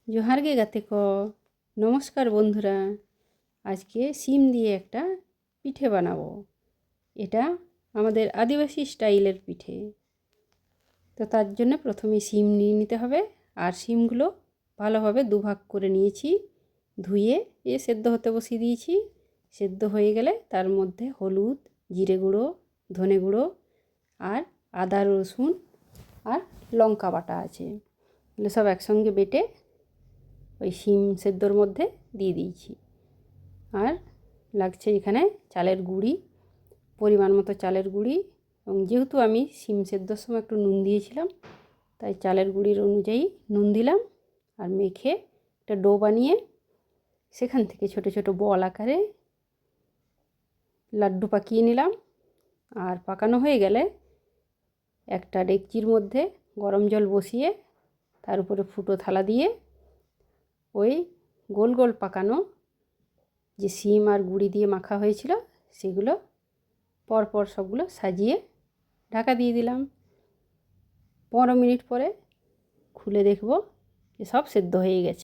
जोहार गे गाते को नमस्कार बंधुरा आज के सीम दिए एक पिठे बनाबो। एटा आमादेर आदिवासी स्टाइलेर पिठे। तो तार जन्य प्रथमे सीम निये निते हबे और सीमगुलो भालोभाबे दुभाग करे नियेछि। धुए ये सेদ্ধ होते बसिए दिएछि। सेদ্ধ हये गेले तार मध्य हलुद जिरे गुड़ो धने गुड़ो और आदा रसुन और लंका बाटा आछे। एगुलो सब एकसंगे बेटे ওই শিম সেদ্ধর মধ্যে দিয়ে দিয়েছি। আর লাগছে এখানে চালের গুঁড়ি, পরিমাণ মতো চালের গুঁড়ি, এবং যেহেতু আমি শিম সেদ্ধর সময় একটু নুন দিয়েছিলাম তাই চালের গুঁড়ির অনুযায়ী নুন দিলাম। আর মেখে একটা ডো বানিয়ে সেখান থেকে ছোট ছোট বল আকারে লাড্ডু পাকিয়ে নিলাম। আর পাকানো হয়ে গেলে একটা ডেকচির মধ্যে গরম জল বসিয়ে তার উপরে ফুটো থালা দিয়ে ওই গোল গোল পাকানো যে শিম আর গুঁড়ি দিয়ে মাখা হয়েছিল সেগুলো পরপর সবগুলো সাজিয়ে ঢাকা দিয়ে দিলাম। 15 মিনিট পরে খুলে দেখব যে সব সেদ্ধ হয়ে গেছে।